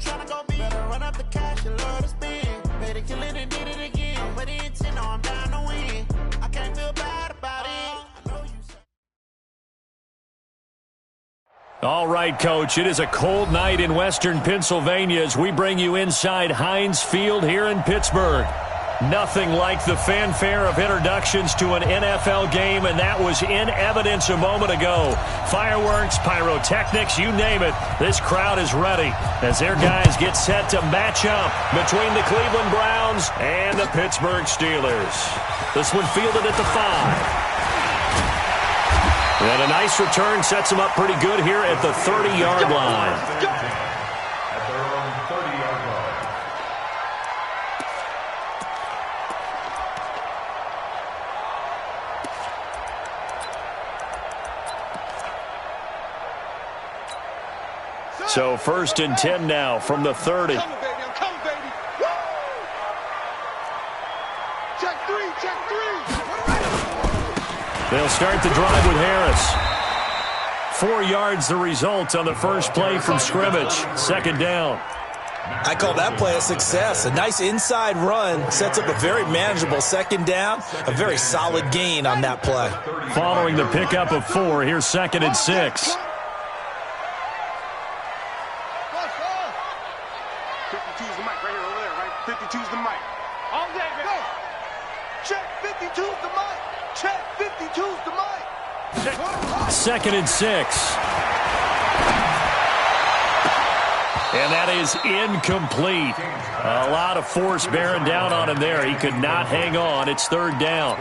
tryna go big. Better run up the cash, you love to spend. Better kill it and did it again. But the intent, no, I'm down to win. I can't feel bad about it. I know you said. All right, Coach, it is a cold night in western Pennsylvania as we bring you inside Heinz Field here in Pittsburgh. Nothing like the fanfare of introductions to an NFL game, and that was in evidence a moment ago. Fireworks, pyrotechnics, you name it. This crowd is ready as their guys get set to match up between the Cleveland Browns and the Pittsburgh Steelers. This one fielded at the 5. And a nice return sets them up pretty good here at the 30-yard line. At their own 30-yard line. So 1st and 10 now from the 30. I'm coming, baby. Woo! Check three. They'll start the drive with Harris. 4 yards the result on the first play from scrimmage. 2nd down. I call that play a success. A nice inside run sets up a very manageable 2nd down. A very solid gain on that play. Following the pickup of 4, here's 2nd and 6. 52's the mic right here, over there, right? 52's the mic. All day, go. Check 52's the mic. Check 52's the mic. 2nd and 6. And that is incomplete. A lot of force bearing down on him there. He could not hang on. It's 3rd down.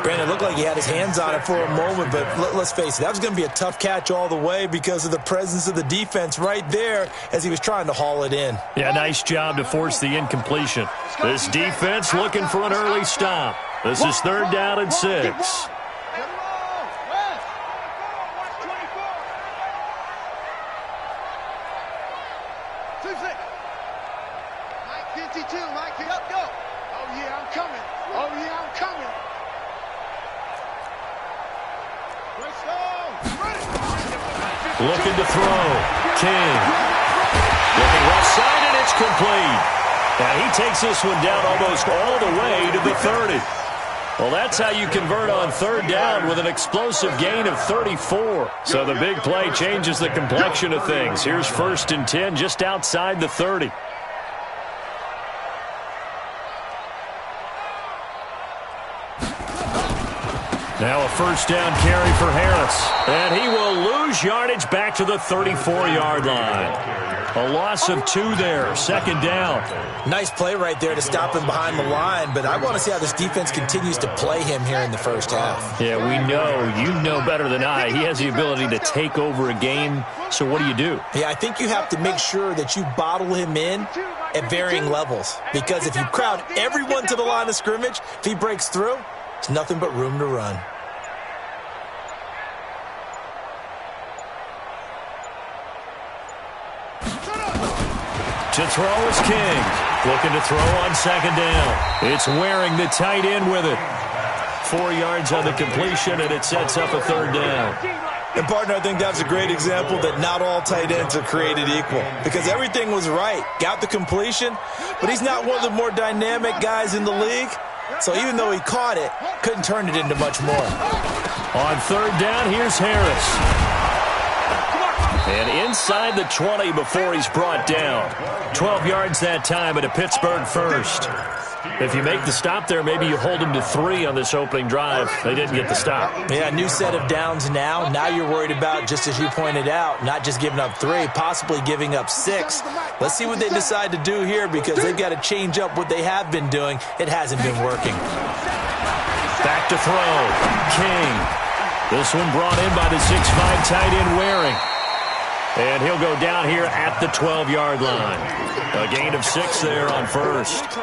Brandon, it looked like he had his hands on it for a moment, but let's face it, that was going to be a tough catch all the way because of the presence of the defense right there as he was trying to haul it in. Yeah, nice job to force the incompletion. This defense looking for an early stop. This is 3rd down and 6. Looking to throw. King. Looking left side, and it's complete. And he takes this one down almost all the way to the 30. Well, that's how you convert on 3rd down with an explosive gain of 34. So the big play changes the complexion of things. Here's 1st and 10 just outside the 30. Now a 1st down carry for Harris. And he will lose yardage back to the 34-yard line. A loss of 2 there. 2nd down. Nice play right there to stop him behind the line, but I want to see how this defense continues to play him here in the first half. Yeah, we know. You know better than I. He has the ability to take over a game. So what do? Yeah, I think you have to make sure that you bottle him in at varying levels. Because if you crowd everyone to the line of scrimmage, if he breaks through, it's nothing but room to run. To throw is King. Looking to throw on 2nd down. It's Waring, the tight end, with it. 4 yards on the completion, and it sets up a 3rd down. And, partner, I think that's a great example that not all tight ends are created equal. Because everything was right. Got the completion, but he's not one of the more dynamic guys in the league. So even though he caught it, couldn't turn it into much more. On 3rd down, here's Harris. And inside the 20 before he's brought down. 12 yards that time at a Pittsburgh 1st. If you make the stop there, maybe you hold him to 3 on this opening drive. They didn't get the stop. Yeah, new set of downs now. Now you're worried about, just as you pointed out, not just giving up 3, possibly giving up 6. Let's see what they decide to do here because they've got to change up what they have been doing. It hasn't been working. Back to throw. King. This one brought in by the 6'5" tight end Waring. And he'll go down here at the 12-yard line. A gain of 6 there on 1st.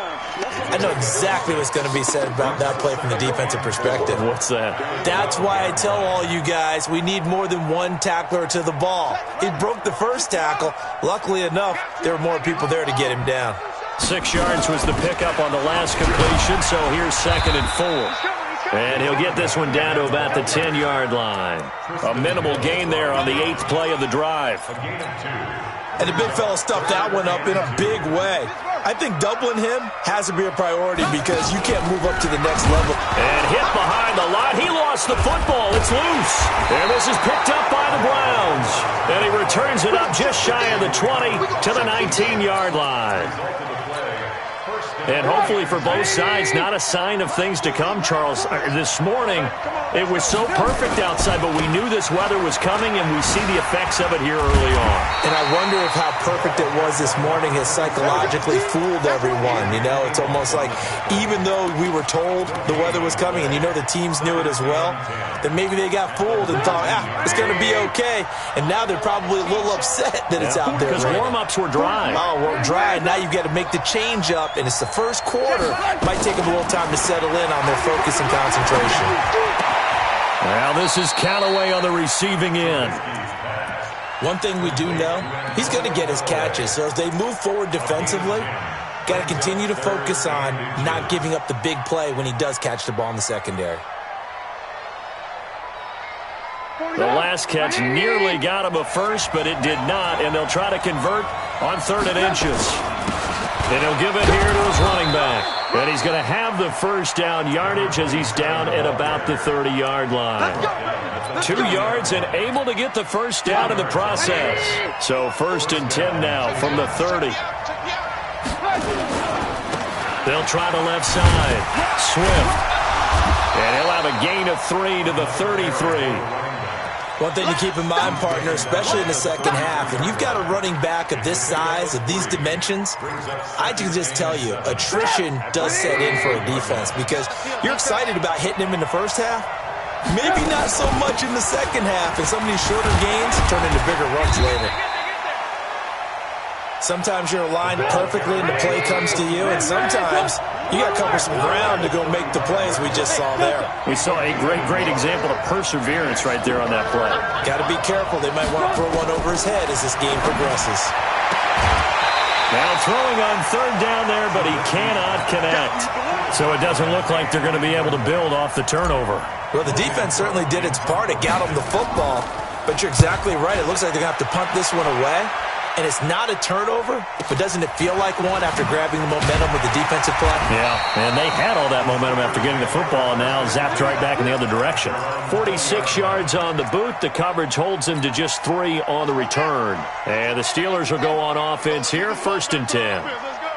I know exactly what's going to be said about that play from the defensive perspective. What's that? That's why I tell all you guys we need more than one tackler to the ball. He broke the first tackle. Luckily enough, there were more people there to get him down. 6 yards was the pickup on the last completion, so here's 2nd and 4. And he'll get this one down to about the 10-yard line. A minimal gain there on the 8th play of the drive. A gain of 2. And the big fella stuffed that one up in a big way. I think doubling him has to be a priority because you can't move up to the next level. And hit behind the line. He lost the football. It's loose. And this is picked up by the Browns. And he returns it up just shy of the 20 to the 19-yard line. And hopefully for both sides, not a sign of things to come, Charles. This morning, it was so perfect outside, but we knew this weather was coming, and we see the effects of it here early on. And I wonder if how perfect it was this morning has psychologically fooled everyone. You know, it's almost like even though we were told the weather was coming, and you know the teams knew it as well, then maybe they got fooled and thought, it's going to be okay. And now they're probably a little upset that it's out there. Because warm-ups were dry. Oh, well, dry. Now you've got to make the change up, and it's the first quarter. Might take them a little time to settle in on their focus and concentration. Well, this is Callaway on the receiving end. One thing we do know, he's going to get his catches. So as they move forward defensively, got to continue to focus on not giving up the big play when he does catch the ball in the secondary. The last catch nearly got him a first, but it did not, and they'll try to convert on 3rd and inches. And he'll give it here to his running back. And he's going to have the first down yardage as he's down at about the 30-yard line. 2 yards and able to get the first down in the process. So 1st and 10 now from the 30. They'll try the left side. Swift. And he'll have a gain of 3 to the 33. One thing to keep in mind, partner, especially in the second half, when you've got a running back of this size, of these dimensions, I can just tell you, attrition does set in for a defense because you're excited about hitting him in the first half. Maybe not so much in the second half, and some of these shorter gains turn into bigger runs later. Sometimes you're aligned perfectly and the play comes to you, and sometimes you got to cover some ground to go make the plays we just saw there. We saw a great example of perseverance right there on that play. Got to be careful. They might want to throw one over his head as this game progresses. Now throwing on 3rd down there, but he cannot connect. So it doesn't look like they're going to be able to build off the turnover. Well, the defense certainly did its part. It got them the football, but you're exactly right. It looks like they're going to have to punt this one away. And it's not a turnover, but doesn't it feel like one after grabbing the momentum with the defensive play? Yeah, and they had all that momentum after getting the football, and now zapped right back in the other direction. 46 yards on the boot. The coverage holds him to just 3 on the return. And the Steelers will go on offense here, 1st and 10. Let's go.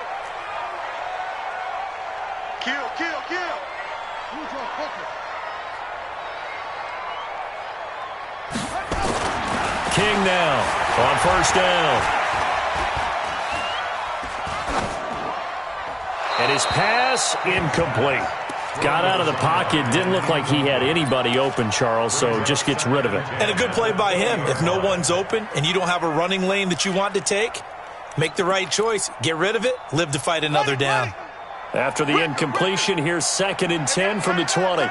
Kill. King now on 1st down. And his pass incomplete. Got out of the pocket. Didn't look like he had anybody open, Charles, so just gets rid of it. And a good play by him. If no one's open and you don't have a running lane that you want to take, make the right choice. Get rid of it. Live to fight another down. After the incompletion, here's 2nd and 10 from the 20. Hey,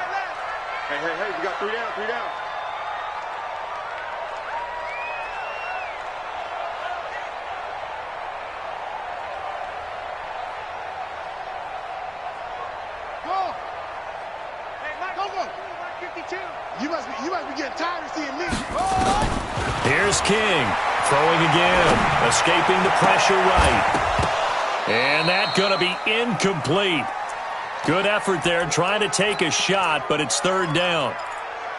we got 3 down. You must be getting tired of seeing me. Here's King, throwing again, escaping the pressure right. And that's going to be incomplete. Good effort there, trying to take a shot, but it's 3rd down.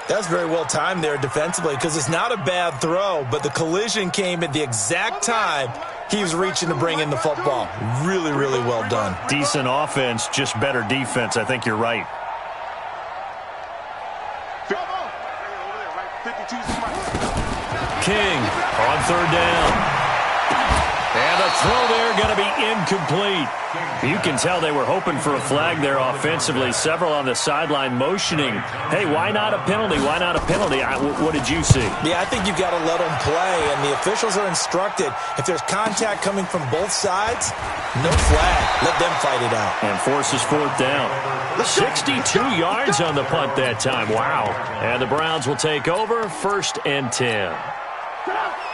That's very well timed there defensively because it's not a bad throw, but the collision came at the exact time he was reaching to bring in the football. Really, really well done. Decent offense, just better defense. I think you're right. King on 3rd down. And the throw there going to be incomplete. You can tell they were hoping for a flag there offensively. Several on the sideline motioning, hey, why not a penalty? Why not a penalty? What did you see? Yeah, I think you've got to let them play, and the officials are instructed, if there's contact coming from both sides, no flag. Let them fight it out. And forces 4th down. 62 yards on the punt that time. Wow. And the Browns will take over, 1st and 10.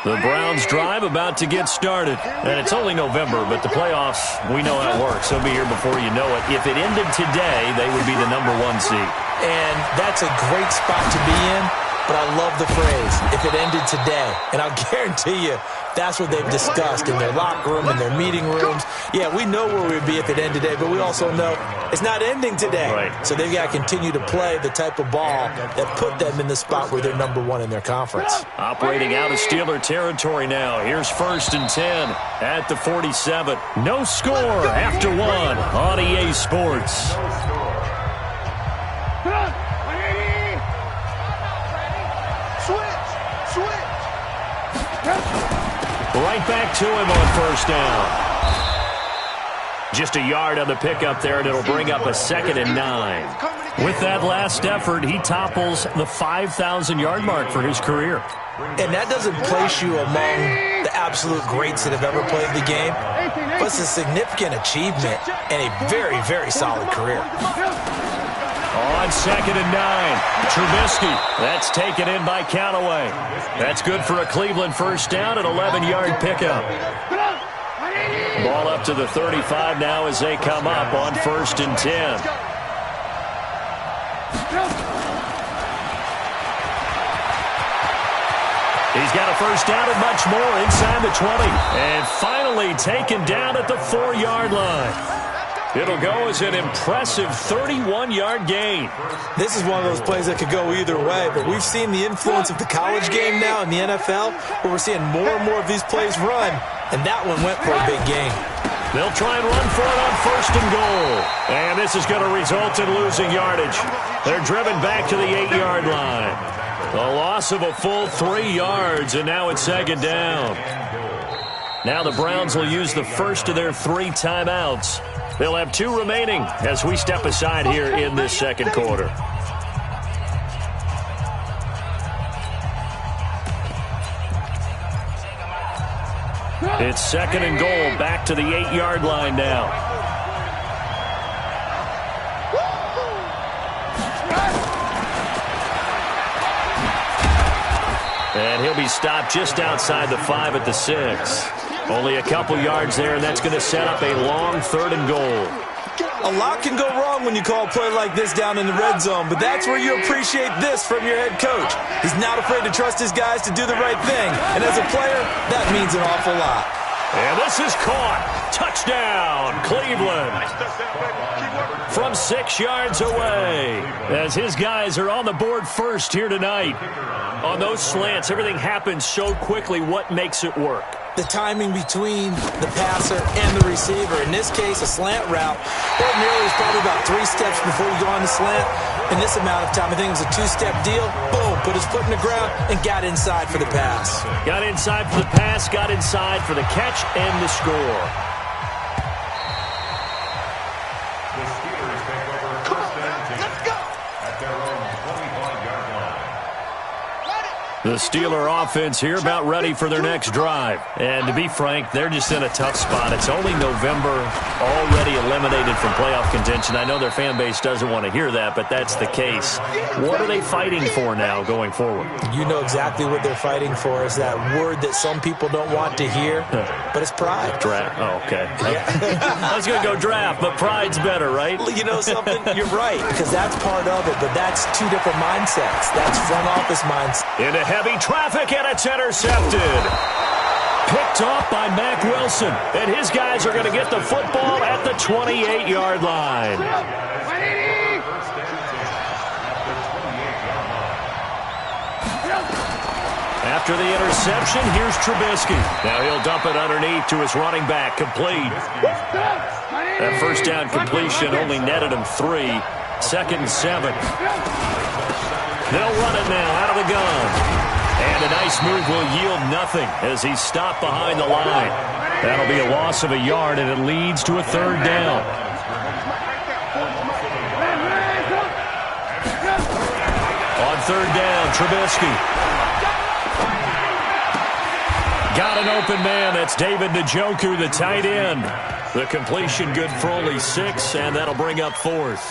The Browns drive about to get started. And it's only November, but the playoffs, we know how it works. They'll be here before you know it. If it ended today, they would be the #1 seed. And that's a great spot to be in but I love the phrase, if it ended today. And I'll guarantee you, that's what they've discussed in their locker room, in their meeting rooms. Yeah, we know where we'd be if it ended today, but we also know it's not ending today. Right. So they've got to continue to play the type of ball that put them in the spot where they're number one in their conference. Operating out of Steeler territory now. Here's 1st and 10 at the 47. No score after one on EA Sports. Right back to him on 1st down. Just a yard on the pickup there, and it'll bring up a 2nd and 9. With that last effort, he topples the 5,000-yard mark for his career. And that doesn't place you among the absolute greats that have ever played the game, but it's a significant achievement and a very, very solid career. On 2nd and 9, Trubisky. That's taken in by Callaway. That's good for a Cleveland 1st down, an 11-yard pickup. Ball up to the 35 now as they come up on 1st and 10. He's got a 1st down and much more inside the 20. And finally taken down at the 4-yard line. It'll go as an impressive 31-yard gain. This is one of those plays that could go either way, but we've seen the influence of the college game now in the NFL, where we're seeing more and more of these plays run, and that one went for a big gain. They'll try and run for it on 1st and goal. And this is going to result in losing yardage. They're driven back to the 8-yard line. A loss of a full 3 yards, and now it's 2nd down. Now the Browns will use the first of their 3 timeouts. They'll have 2 remaining as we step aside here in this 2nd quarter. It's 2nd and goal, back to the 8-yard line now. And he'll be stopped just outside the 5 at the 6. Only a couple yards there, and that's going to set up a long 3rd and goal. A lot can go wrong when you call a play like this down in the red zone, but that's where you appreciate this from your head coach. He's not afraid to trust his guys to do the right thing, and as a player, that means an awful lot. And this is caught. Touchdown, Cleveland. From 6 yards away, as his guys are on the board first here tonight. On those slants, everything happens so quickly. What makes it work? The timing between the passer and the receiver. In this case, a slant route. Ordinarily, it's probably about 3 steps before you go on the slant. In this amount of time, I think it was a 2-step deal. Boom, put his foot in the ground and got inside for the pass. Got inside for the pass, got inside for the catch and the score. The Steelers take over 1st and 10 at their own 25-yard line. The Steeler offense here about ready for their next drive. And to be frank, they're just in a tough spot. It's only November, already eliminated from playoff contention. I know their fan base doesn't want to hear that, but that's the case. What are they fighting for now going forward? You know exactly what they're fighting for. Is that word that some people don't want to hear, but it's pride. Draft. Oh, okay. I was going to go draft, but pride's better, right? You know something? You're right, because that's part of it, but that's 2 different mindsets. That's front office mindset. Into heavy traffic, and it's intercepted. Picked off by Mack Wilson, and his guys are going to get the football at the 28-yard line. After the interception, here's Trubisky. Now he'll dump it underneath to his running back, complete. That 1st down completion only netted him 3. 2nd and 7. They'll run it now out of the gun. And a nice move will yield nothing as he's stopped behind the line. That'll be a loss of a yard, and it leads to a 3rd down. On 3rd down, Trubisky. Got an open man. That's David Njoku, the tight end. The completion good for only 6, and that'll bring up 4th.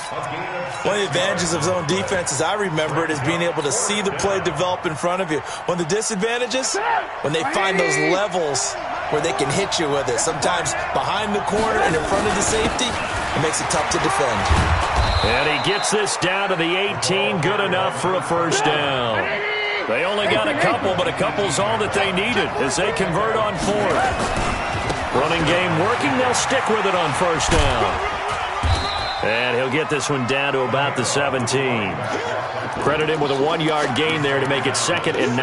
One of the advantages of zone defense, as I remember it, is being able to see the play develop in front of you. One of the disadvantages, when they find those levels where they can hit you with it. Sometimes behind the corner and in front of the safety, it makes it tough to defend. And he gets this down to the 18, good enough for a 1st down. They only got a couple, but a couple's all that they needed as they convert on fourth. Running game working. They'll stick with it on first down. And he'll get this one down to about the 17. Credit him with a 1-yard gain there to make it 2nd and 9.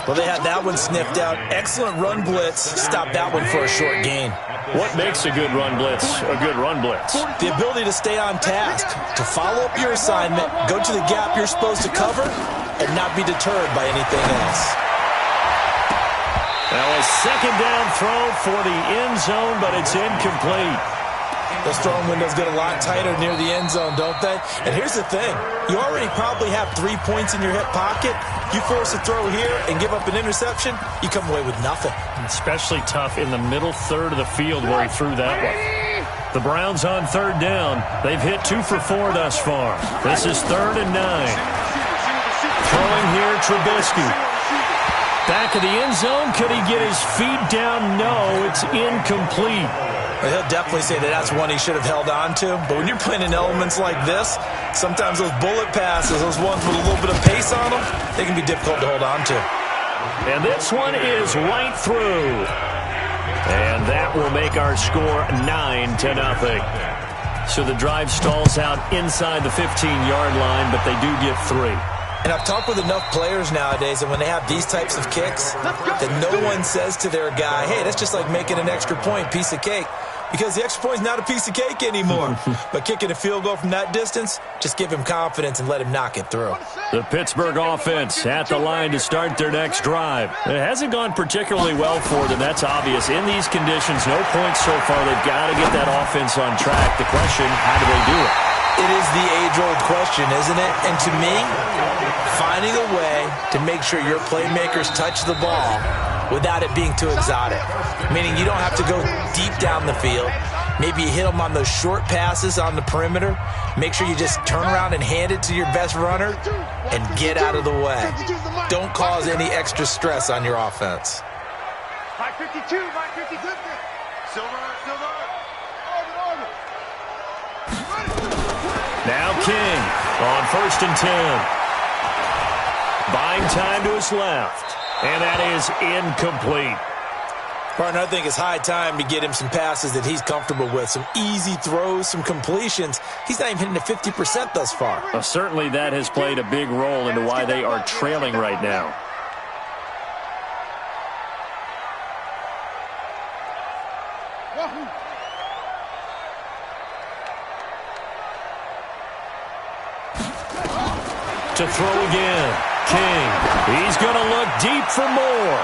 Well, they had that one sniffed out. Excellent run blitz. Stop that one for a short gain. What makes a good run blitz a good run blitz? The ability to stay on task, to follow up your assignment, go to the gap you're supposed to cover, and not be deterred by anything else. Now a 2nd down throw for the end zone, but it's incomplete. Those throwing windows get a lot tighter near the end zone, don't they? And here's the thing. You already probably have 3 points in your hip pocket. You force a throw here and give up an interception, you come away with nothing. Especially tough in the middle third of the field where he threw that one. The Browns on 3rd down. They've hit 2 for 4 thus far. This is 3rd and 9. Throwing here, Trubisky. Back of the end zone. Could he get his feet down? No, it's incomplete. He'll definitely say that that's one he should have held on to. But when you're playing in elements like this, sometimes those bullet passes, those ones with a little bit of pace on them, they can be difficult to hold on to. And this one is right through. And that will make our score 9-0. So the drive stalls out inside the 15-yard line, but they do get 3. And I've talked with enough players nowadays, and when they have these types of kicks, that no one says to their guy, hey, that's just like making an extra point, piece of cake. Because the extra point is not a piece of cake anymore. But kicking a field goal from that distance, just give him confidence and let him knock it through. The Pittsburgh offense at the line to start their next drive. It hasn't gone particularly well for them, that's obvious. In these conditions, no points so far. They've got to get that offense on track. The question, how do they do it? It is the age-old question, isn't it? And to me, finding a way to make sure your playmakers touch the ball without it being too exotic. Meaning you don't have to go deep down the field. Maybe you hit them on those short passes on the perimeter. Make sure you just turn around and hand it to your best runner and get out of the way. Don't cause any extra stress on your offense. 552, 552. Silver. Now King on 1st and 10. Buying time to his left. And that is incomplete. Partner, I think it's high time to get him some passes that he's comfortable with. Some easy throws, some completions. He's not even hitting the 50% thus far. Well, certainly that has played a big role into why they are trailing right now. To throw again. King. He's going to look deep for more.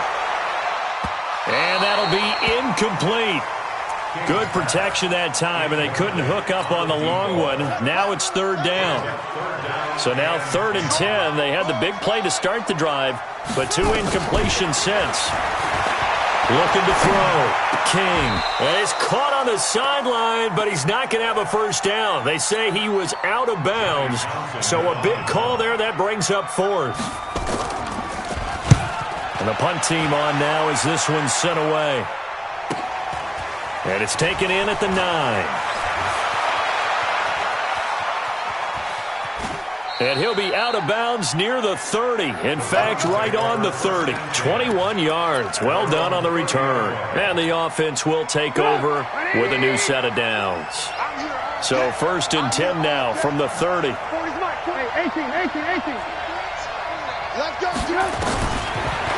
And that'll be incomplete. Good protection that time, and they couldn't hook up on the long one. Now it's 3rd down. So now 3rd and 10. They had the big play to start the drive, but 2 incompletions since. Looking to throw. King. And he's caught on the sideline, but he's not going to have a first down. They say he was out of bounds. So a big call there. That brings up 4th. And the punt team on now as this one's sent away. And it's taken in at the 9. And he'll be out of bounds near the 30. In fact, right on the 30. 21 yards. Well done on the return. And the offense will take over with a new set of downs. So 1st and 10 now from the 30. 18.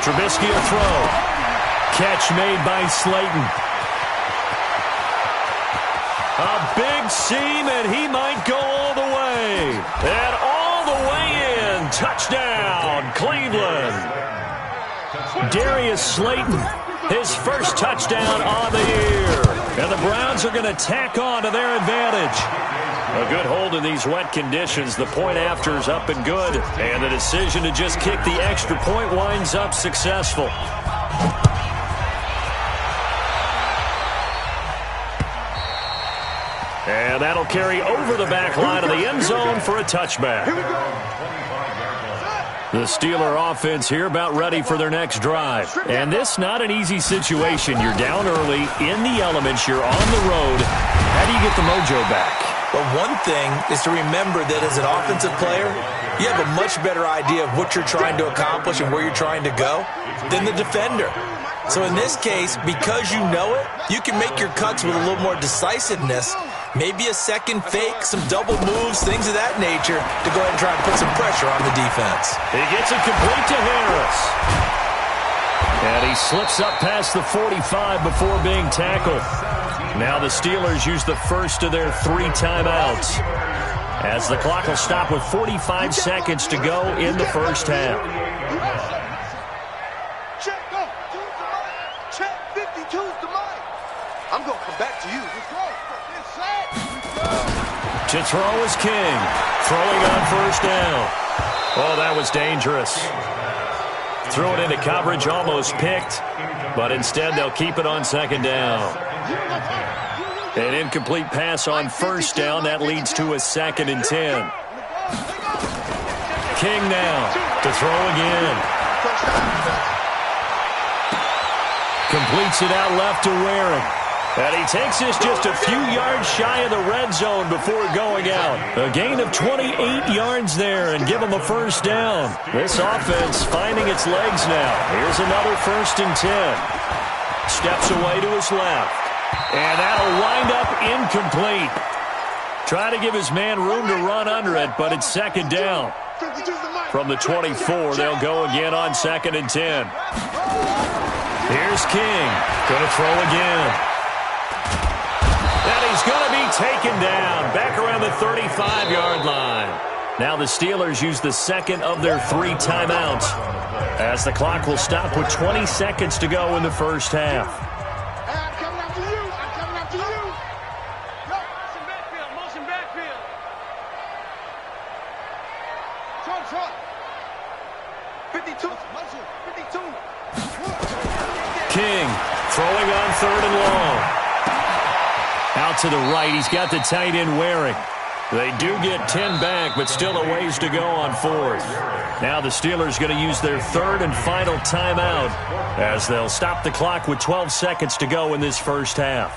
Trubisky will throw. Catch made by Slayton. A big seam, and he might go all the way. And all the way in. Touchdown, Cleveland. Darius Slayton, his first touchdown on the year. And the Browns are going to tack on to their advantage. A good hold in these wet conditions. The point after is up and good. And the decision to just kick the extra point winds up successful. And that'll carry over the back line of the end zone for a touchback. The Steeler offense here about ready for their next drive. And this not an easy situation. You're down early, in the elements, you're on the road. How do you get the mojo back? But one thing is to remember that as an offensive player, you have a much better idea of what you're trying to accomplish and where you're trying to go than the defender. So in this case, because you know it, you can make your cuts with a little more decisiveness, maybe a second fake, some double moves, things of that nature, to go ahead and try and put some pressure on the defense. He gets it complete to Harris. And he slips up past the 45 before being tackled. Now the Steelers use the first of their 3 timeouts, as the clock will stop with 45 seconds to go in the first half. Check, go. Check, 52's the mic. I'm going to come back to you. To throw is King. Throwing on first down. Oh, that was dangerous. Threw it into coverage, almost picked, but instead they'll keep it on second down. An incomplete pass on first down. That leads to a 2nd and 10. King now to throw again. Completes it out left to Waring. And he takes this just a few yards shy of the red zone before going out. A gain of 28 yards there and give him a first down. This offense finding its legs now. Here's another 1st and 10. Steps away to his left. And that'll wind up incomplete. Trying to give his man room to run under it, but it's 2nd down. From the 24, they'll go again on 2nd and 10. Here's King. Going to throw again. And he's going to be taken down back around the 35-yard line. Now the Steelers use the 2nd of their 3 timeouts, as the clock will stop with 20 seconds to go in the first half. I'm coming after you. I'm coming after you. Motion backfield. Motion backfield. Front. 52. 52. King throwing on 3rd and long. Out to the right, he's got the tight end Waring. They do get 10 back, but still a ways to go on 4th. Now the Steelers going to use their 3rd and final timeout, as they'll stop the clock with 12 seconds to go in this first half.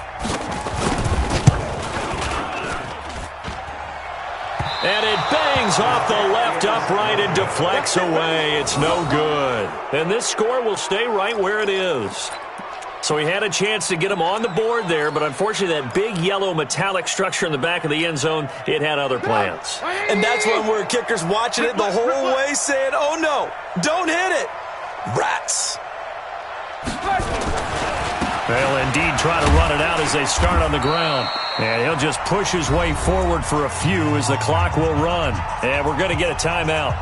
And it bangs off the left upright and deflects away. It's no good. And this score will stay right where it is. So he had a chance to get him on the board there, but unfortunately that big yellow metallic structure in the back of the end zone, it had other plans. And that's when we're kickers watching it the whole way saying, oh no, don't hit it. Rats. They'll indeed try to run it out as they start on the ground. And he'll just push his way forward for a few as the clock will run. And we're going to get a timeout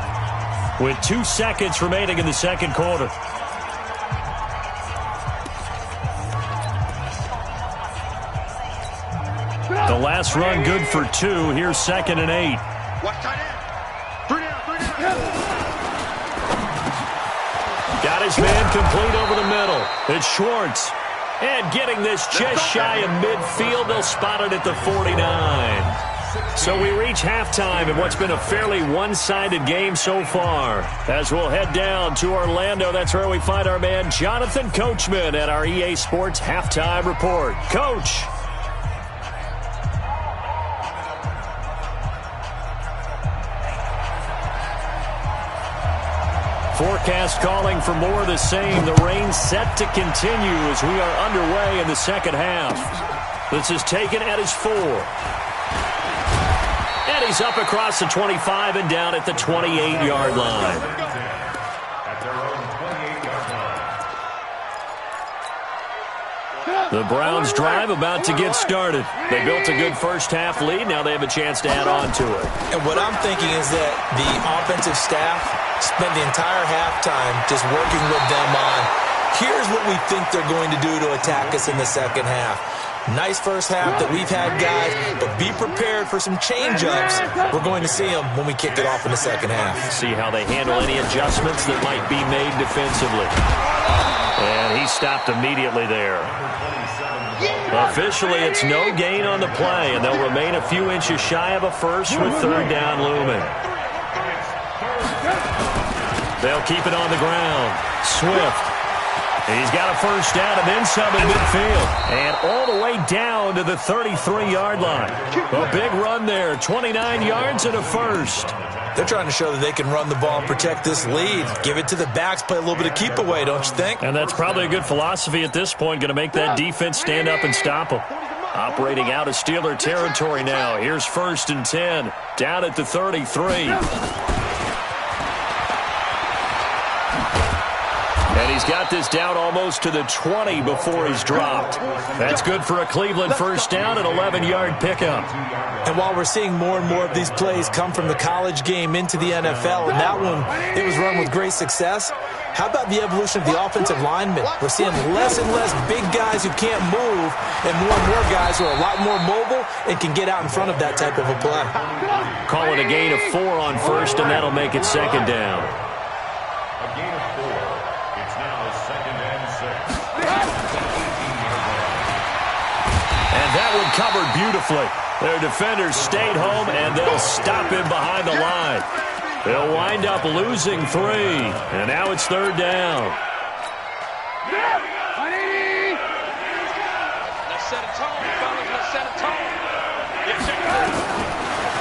with 2 seconds remaining in the second quarter. The last run good for 2. Here's 2nd and 8. Watch tight end. 3 down. Got his man complete over the middle. It's Schwartz. And getting this just shy of midfield, they'll spot it at the 49. So we reach halftime in what's been a fairly one-sided game so far. As we'll head down to Orlando, that's where we find our man Jonathan Coachman at our EA Sports Halftime Report. Coach. Forecast calling for more of the same. The rain set to continue as we are underway in the second half. This is taken at his 4. And he's up across the 25 and down at the 28-yard line. At their own 28-yard line. The Browns drive about to get started. They built a good first-half lead. Now they have a chance to add on to it. And what I'm thinking is that the offensive staff spent the entire halftime just working with them on, here's what we think they're going to do to attack us in the second half. Nice first half that we've had, guys, but be prepared for some change-ups. We're going to see them when we kick it off in the second half. See how they handle any adjustments that might be made defensively. And he stopped immediately there. Officially, it's no gain on the play, and they'll remain a few inches shy of a first with 3rd down looming. They'll keep it on the ground. Swift He's got a first down and then some in midfield. And all the way down to the 33-yard line. A big run there, 29 yards and a first. They're trying to show that they can run the ball and protect this lead. Give it to the backs, play a little bit of keep away, don't you think? And that's probably a good philosophy at this point. Going to make that defense stand up and stop them. Operating out of Steeler territory now. Here's 1st and 10. Down at the 33. And he's got this down almost to the 20 before he's dropped. That's good for a Cleveland first down and 11-yard pickup. And while we're seeing more and more of these plays come from the college game into the NFL, and that one, it was run with great success, how about the evolution of the offensive linemen? We're seeing less and less big guys who can't move and more guys who are a lot more mobile and can get out in front of that type of a play. Call it a gain of 4 on first, and that'll make it 2nd down. A gain of 4. It's now 2nd and 6. And that one covered beautifully. Their defenders stayed home, and they'll stop him behind the line. They'll wind up losing 3, and now it's 3rd down. Let's set a tone, fellas. Let's set a tone.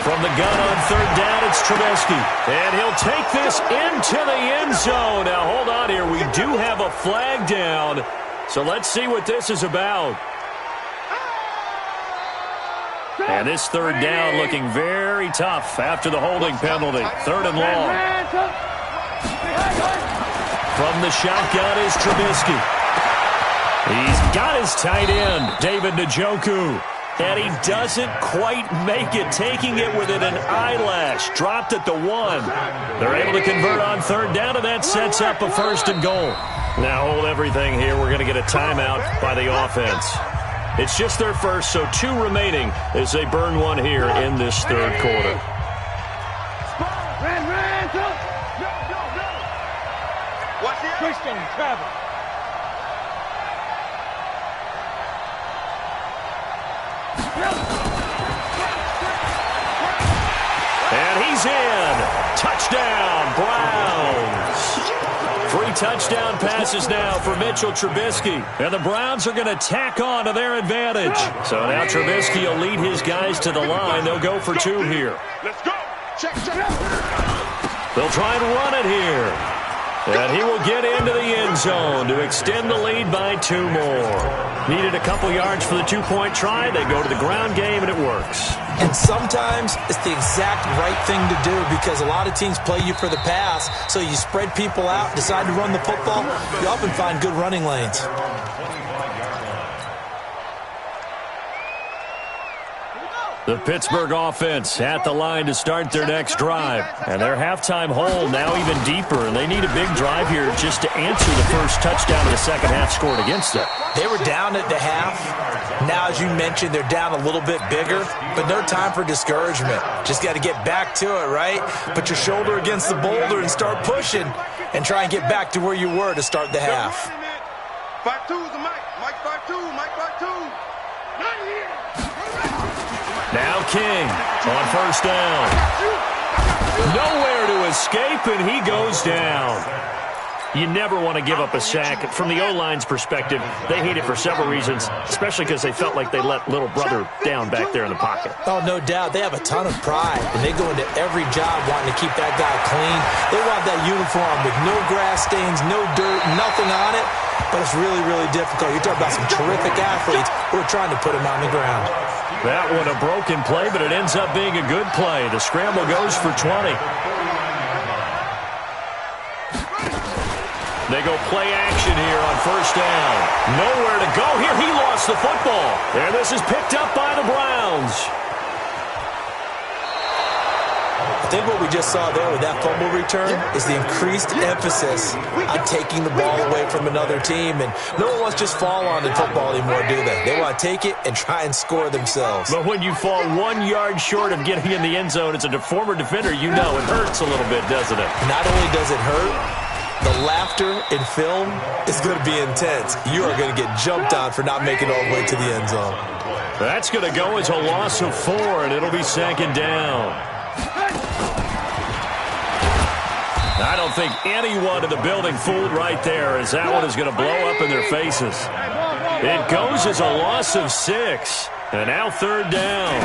From the gun on 3rd down, it's Trubisky. And he'll take this into the end zone. Now, hold on here. We do have a flag down, so let's see what this is about. And this 3rd down looking very tough after the holding penalty. 3rd and long. From the shotgun is Trubisky. He's got his tight end, David Njoku. And he doesn't quite make it, taking it within an eyelash. Dropped at the 1. They're able to convert on 3rd down, and that sets up a 1st and goal. Now hold everything here. We're going to get a timeout by the offense. It's just their first, so 2 remaining as they burn one here in this 3rd quarter. And he's in. Touchdown, Browns. 3 touchdown passes now for Mitchell Trubisky. And the Browns are going to tack on to their advantage. So now Trubisky will lead his guys to the line. They'll go for 2 here. Let's go. Check. They'll try and run it here. And he will get into the end zone to extend the lead by 2 more. Needed a couple yards for the 2-point try. They go to the ground game, and it works. And sometimes it's the exact right thing to do because a lot of teams play you for the pass, so you spread people out, decide to run the football. You often find good running lanes. The Pittsburgh offense at the line to start their next drive. And their halftime hole now even deeper, and they need a big drive here just to answer the first touchdown of the second half scored against them. They were down at the half. Now, as you mentioned, they're down a little bit bigger, but no time for discouragement. Just got to get back to it, right? Put your shoulder against the boulder and start pushing and try and get back to where you were to start the half. 5-2's the Mike. Mike 5-2. Mike 5-2. Now King on first down. Nowhere to escape, and he goes down. You never want to give up a sack. From the O-line's perspective, they hate it for several reasons, especially because they felt like they let little brother down back there in the pocket. Oh, no doubt. They have a ton of pride, and they go into every job wanting to keep that guy clean. They want that uniform with no grass stains, no dirt, nothing on it, but it's really, really difficult. You're talking about some terrific athletes who are trying to put him on the ground. That one a broken play, but it ends up being a good play. The scramble goes for 20. They go play action here on first down. Nowhere to go here. He lost the football. And this is picked up by the Browns. I think what we just saw there with that fumble return is the increased emphasis on taking the ball away from another team. And no one wants to just fall on in football anymore, do they? They want to take it and try and score themselves. But when you fall 1 yard short of getting in the end zone as a former defender, you know it hurts a little bit, doesn't it? Not only does it hurt, the laughter in film is going to be intense. You are going to get jumped on for not making it all the way to the end zone. That's going to go as a loss of 4, and it'll be second down. I don't think anyone in the building fooled right there, as that one is going to blow up in their faces. It goes as a loss of 6. And now third down.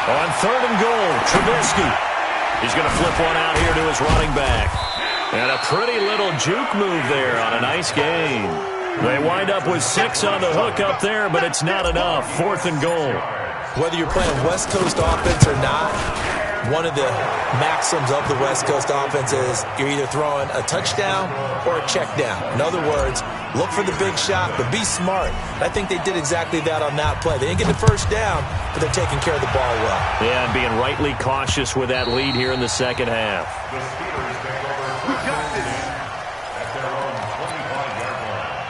On third and goal, Trubisky. He's going to flip one out here to his running back. And a pretty little juke move there on a nice gain. They wind up with 6 on the hook up there, but it's not enough. Fourth and goal. Whether you're playing West Coast offense or not, one of the maxims of the West Coast offense is you're either throwing a touchdown or a check down. In other words, look for the big shot, but be smart. I think they did exactly that on that play. They didn't get the first down, but they're taking care of the ball well. Yeah, and being rightly cautious with that lead here in the second half. The Steelers take over first down at their own 25-yard line.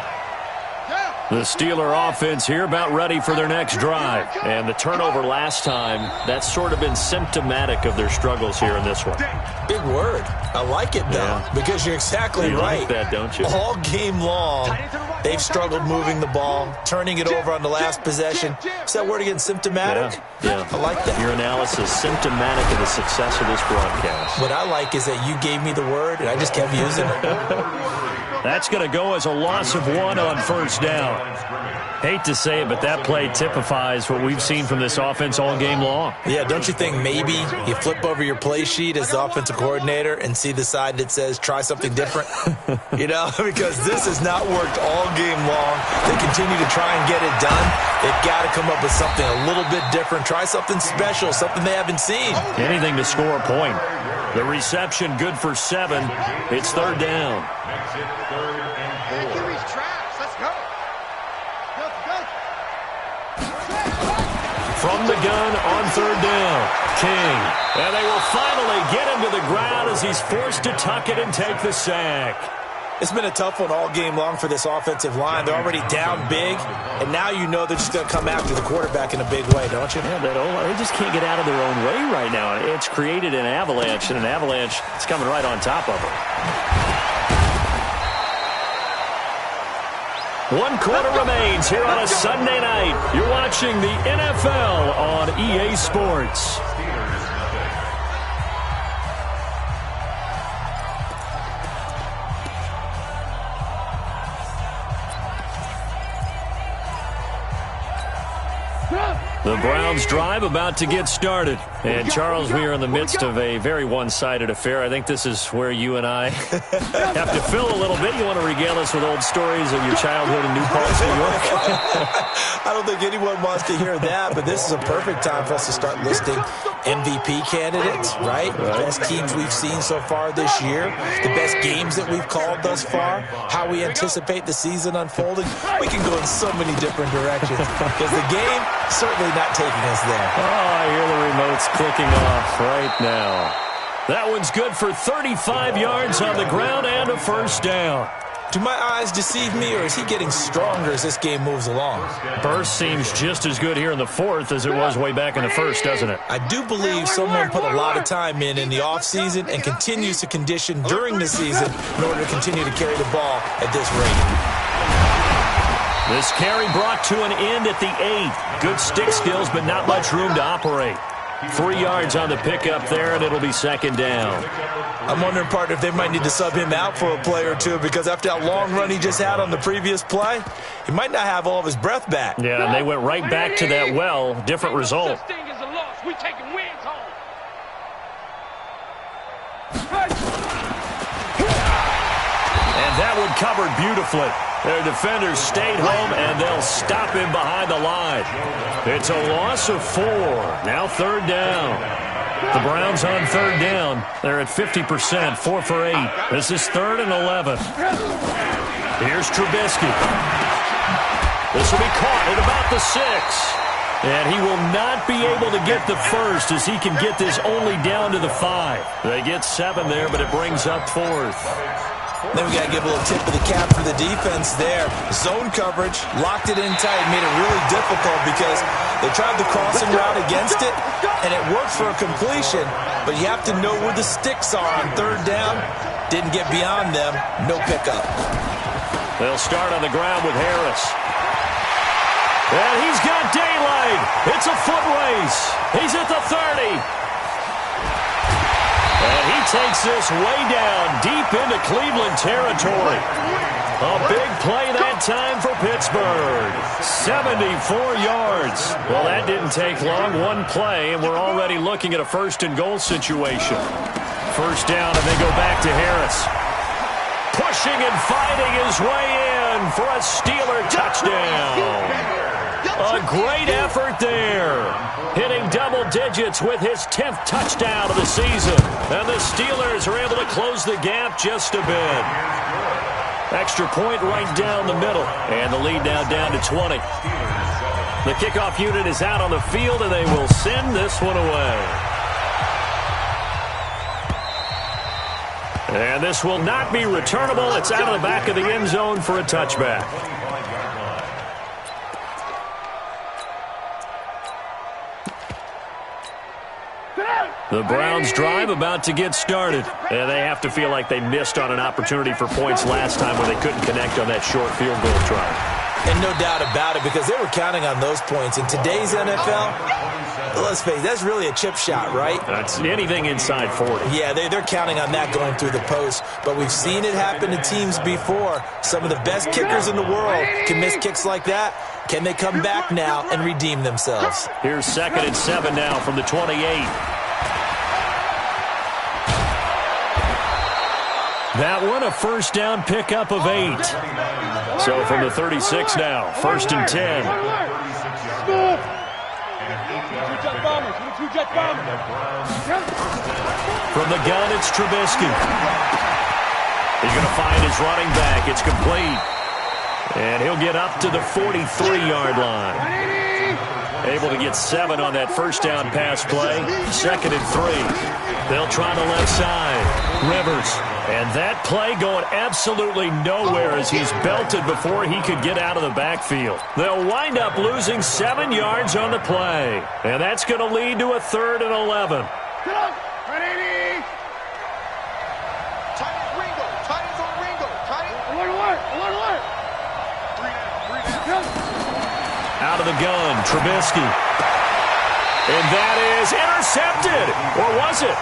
The Steeler offense here about ready for their next drive. And the turnover last time, that's sort of been symptomatic of their struggles here in this one. Big word. I like it, though, because you're exactly right. Like that, don't you? All game long, they've struggled moving the ball, turning it over on the last possession. Is that word again, symptomatic? Yeah. I like that. Your analysis, symptomatic of the success of this broadcast. What I like is that you gave me the word, and I just kept using it. That's going to go as a loss of 1 on first down. Hate to say it, but that play typifies what we've seen from this offense all game long. Yeah, don't you think maybe you flip over your play sheet as the offensive coordinator and see the side that says try something different? You know, because this has not worked all game long. They continue to try and get it done. They've got to come up with something a little bit different. Try something special, something they haven't seen. Anything to score a point. The reception good for 7. It's third down. Makes it third and 4. Let's go. From the gun on third down, King. And they will finally get him to the ground as he's forced to tuck it and take the sack. It's been a tough one all game long for this offensive line. They're already down big, and now you know they're just going to come after the quarterback in a big way, don't you? Yeah, they just can't get out of their own way right now. It's created an avalanche, and an avalanche is coming right on top of them. 1 quarter remains here on a Sunday night. You're watching the NFL on EA Sports. The Browns drive about to get started. And, Charles, we are in the midst of a very one-sided affair. I think this is where you and I have to fill a little bit. You want to regale us with old stories of your childhood in New Paltz, New York? I don't think anyone wants to hear that, but this is a perfect time for us to start listing MVP candidates, right? The best teams we've seen so far this year, the best games that we've called thus far, how we anticipate the season unfolding. We can go in so many different directions because the game certainly not taking us there. Oh, I hear the remotes clicking off right now. That one's good for 35 yards on the ground and a first down. Do my eyes deceive me, or is he getting stronger as this game moves along? Burst seems just as good here in the fourth as it was way back in the first, doesn't it? I do believe someone put a lot of time in the offseason and continues to condition during the season in order to continue to carry the ball at this rate. This carry brought to an end at the 8. Good stick skills, but not much room to operate. 3 yards on the pickup there, and it'll be second down. I'm wondering, partner, if they might need to sub him out for a play or two, because after that long run he just had on the previous play, he might not have all of his breath back. Yeah, and they went right back to that well. Different result. We taking wins home. And that one covered beautifully. Their defenders stayed home, and they'll stop him behind the line. It's a loss of 4. Now third down. The Browns on third down. They're at 50%, 4 for 8. This is 3rd and 11. Here's Trubisky. This will be caught at about the 6. And he will not be able to get the first as he can get this only down to the 5. They get 7 there, but it brings up 4th. Then we got to give a little tip of the cap for the defense there. Zone coverage, locked it in tight, made it really difficult because they tried the crossing route against it, and it worked for a completion, but you have to know where the sticks are on third down. Didn't get beyond them, no pickup. They'll start on the ground with Harris. And he's got daylight. It's a foot race. He's at the 30. And he takes this way down deep into Cleveland territory. A big play that time for Pittsburgh. 74 yards. Well, that didn't take long. One play, and we're already looking at a first-and-goal situation. First down, and they go back to Harris. Pushing and fighting his way in for a Steeler touchdown. A great effort there. Hitting double digits with his 10th touchdown of the season. And the Steelers are able to close the gap just a bit. Extra point right down the middle. And the lead now down to 20. The kickoff unit is out on the field, and they will send this one away. And this will not be returnable. It's out of the back of the end zone for a touchback. The Browns drive about to get started. And they have to feel like they missed on an opportunity for points last time when they couldn't connect on that short field goal try. And no doubt about it, because they were counting on those points. In today's NFL, let's face it, that's really a chip shot, right? That's anything inside 40. Yeah, they're counting on that going through the post. But we've seen it happen to teams before. Some of the best kickers in the world can miss kicks like that. Can they come back now and redeem themselves? Here's 2nd and 7 now from the 28. That one, a first down pickup of 8. So from the 36 now, 1st and 10. From the gun, it's Trubisky. He's going to find his running back. It's complete. And he'll get up to the 43-yard line. Able to get 7 on that first down pass play. 2nd and 3. They'll try the left side. Rivers. And that play going absolutely nowhere as he's belted before he could get out of the backfield. They'll wind up losing 7 yards on the play. And that's going to lead to a 3rd and 11. Out of the gun, Trubisky. And that is intercepted. Or was it?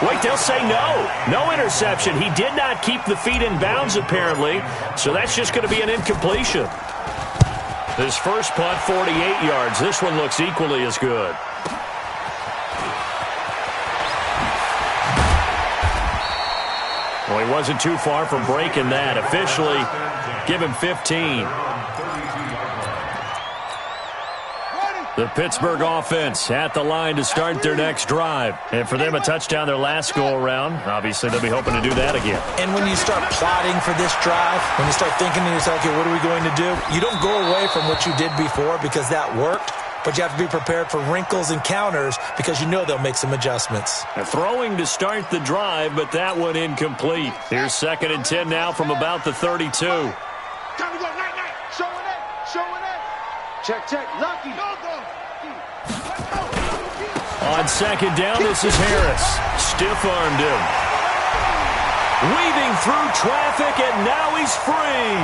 Wait, they'll say no. No interception. He did not keep the feet in bounds, apparently. So that's just going to be an incompletion. His first punt, 48 yards. This one looks equally as good. Well, he wasn't too far from breaking that. Officially, give him 15. The Pittsburgh offense at the line to start their next drive. And for them, a touchdown their last go-around. Obviously, they'll be hoping to do that again. And when you start plotting for this drive, when you start thinking to yourself, okay, what are we going to do? You don't go away from what you did before because that worked. But you have to be prepared for wrinkles and counters because you know they'll make some adjustments. Throwing to start the drive, but that one incomplete. Here's 2nd and 10 now from about the 32. Time to go, night. Showing it. Check. Lucky. On 2nd down, this is Harris. Stiff-armed him. Weaving through traffic, and now he's free.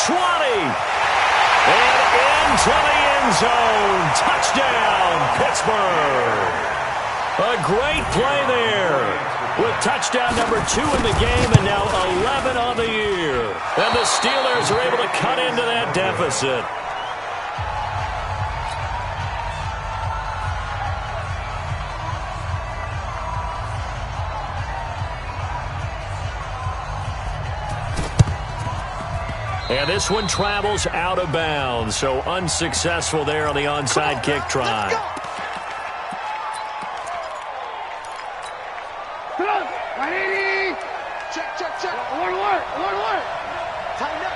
20. And into the end zone. Touchdown, Pittsburgh. A great play there. With touchdown number 2 in the game and now 11 on the year. And the Steelers are able to cut into that deficit. And this one travels out of bounds, so unsuccessful there on the onside kick try. Check. Alert. Tighten up.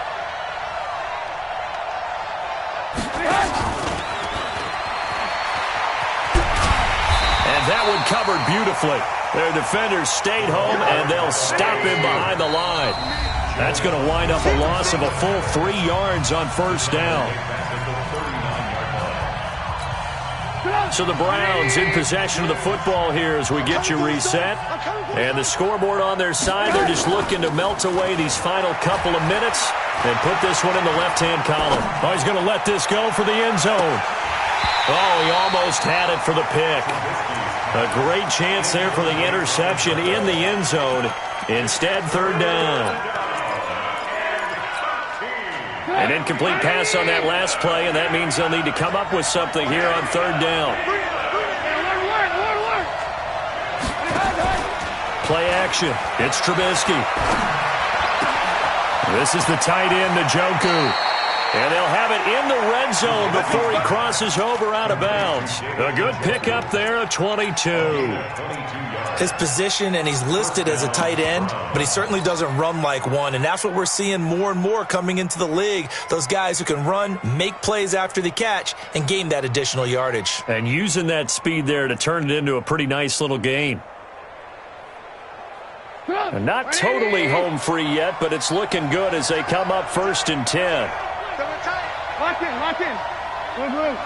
And that one covered beautifully. Their defenders stayed home, and they'll stop him behind the line. That's going to wind up a loss of a full 3 yards on first down. So the Browns in possession of the football here as we get you reset. And the scoreboard on their side, they're just looking to melt away these final couple of minutes and put this one in the left-hand column. Oh, he's going to let this go for the end zone. Oh, he almost had it for the pick. A great chance there for the interception in the end zone. Instead, third down. An incomplete pass on that last play, and that means they'll need to come up with something here on third down. Play action. It's Trubisky. This is the tight end, Njoku. And they'll have it in the red zone before he crosses over out of bounds. A good pickup there of 22. His position, and he's listed as a tight end, but he certainly doesn't run like one, and that's what we're seeing more and more coming into the league. Those guys who can run, make plays after the catch, and gain that additional yardage. And using that speed there to turn it into a pretty nice little gain. And not totally home free yet, but it's looking good as they come up 1st and 10. Lock in. Move.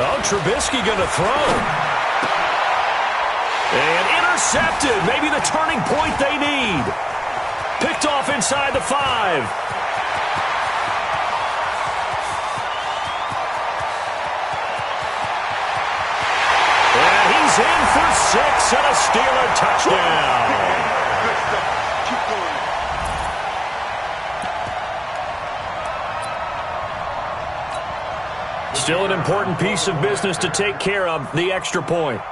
Oh, Trubisky going to throw. And intercepted. Maybe the turning point they need. Picked off inside the 5. And he's in for 6 and a Steeler touchdown. Good stuff. Keep going. Still an important piece of business to take care of, the extra point.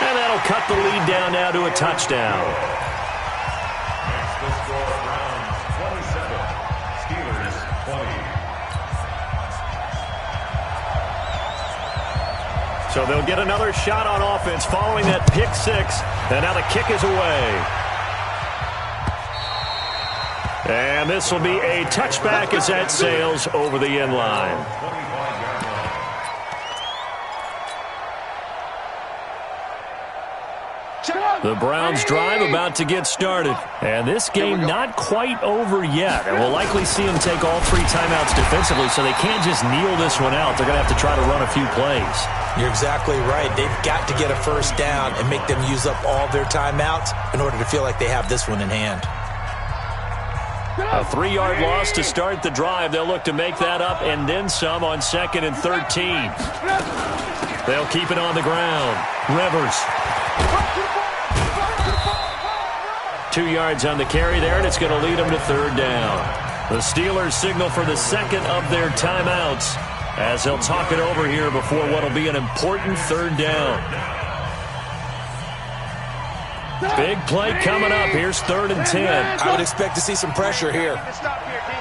And that'll cut the lead down now to a touchdown. Next, the score, Browns 27, Steelers 20. So they'll get another shot on offense following that pick 6. And now the kick is away. And this will be a touchback as that sails over the end line. 25-yard line. The Browns drive about to get started. And this game not quite over yet. And we'll likely see them take all 3 timeouts defensively, so they can't just kneel this one out. They're going to have to try to run a few plays. You're exactly right. They've got to get a first down and make them use up all their timeouts in order to feel like they have this one in hand. A 3-yard loss to start the drive. They'll look to make that up and then some on 2nd and 13. They'll keep it on the ground. Rivers. 2 yards on the carry there, and it's going to lead them to third down. The Steelers signal for the second of their timeouts as they'll talk it over here before what will be an important third down. Big play coming up. Here's 3rd and 10. I would expect to see some pressure here. Stop here, King.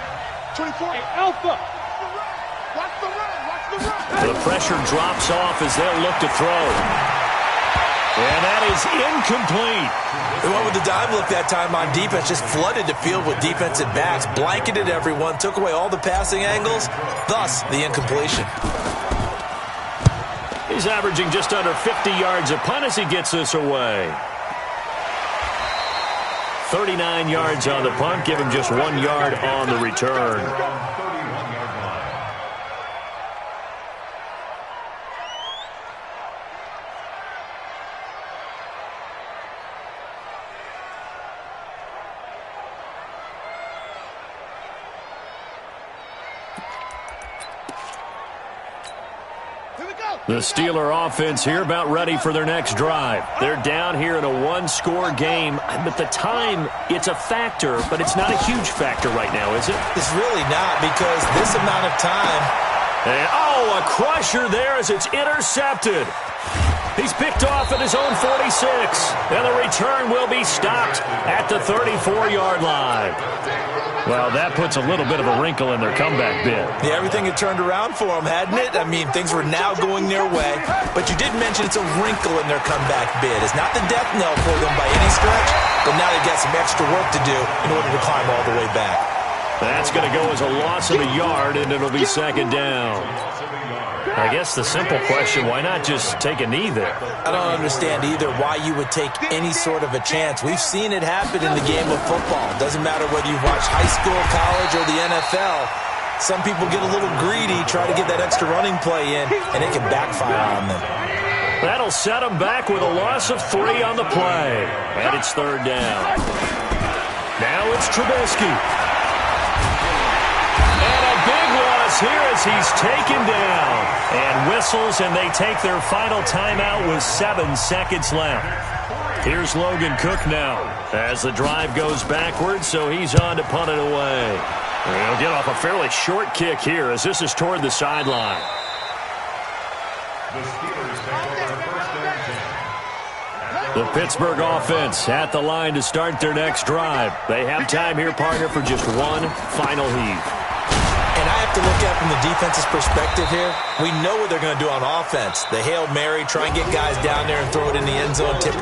24. Hey, Alpha. Watch the run. The pressure drops off as they'll look to throw. And that is incomplete. They went with the dive look that time on defense, just flooded the field with defensive backs, blanketed everyone, took away all the passing angles, thus the incompletion. He's averaging just under 50 yards a punt as he gets this away. 39 yards on the punt, give him just 1 yard on the return. 31-yard line. The Steeler offense here about ready for their next drive. They're down here in a 1-score game, but the time, it's a factor, but it's not a huge factor right now, is it? It's really not, because this amount of time. And, oh, a crusher there as it's intercepted. He's picked off at his own 46, and the return will be stopped at the 34-yard line. Well, that puts a little bit of a wrinkle in their comeback bid. Yeah, everything had turned around for them, hadn't it? I mean, things were now going their way. But you did mention it's a wrinkle in their comeback bid. It's not the death knell for them by any stretch, but now they've got some extra work to do in order to climb all the way back. That's going to go as a loss of a yard, and it'll be 2nd down. I guess the simple question, why not just take a knee there? I don't understand either why you would take any sort of a chance. We've seen it happen in the game of football. It doesn't matter whether you watch high school, college, or the NFL. Some people get a little greedy, try to get that extra running play in, and it can backfire on them. That'll set them back with a loss of 3 on the play. And it's 3rd down. Now it's Trubisky. is here as he's taken down. And whistles, and they take their final timeout with 7 seconds left. Here's Logan Cook now as the drive goes backwards, so he's on to punt it away. He'll get off a fairly short kick here as this is toward the sideline. The Steelers take over first and 10. The Pittsburgh offense at the line to start their next drive. They have time here, partner, for just one final heave. And I have to look at it from the defense's perspective here. We know what they're going to do on offense. The Hail Mary, try and get guys down there and throw it in the end zone.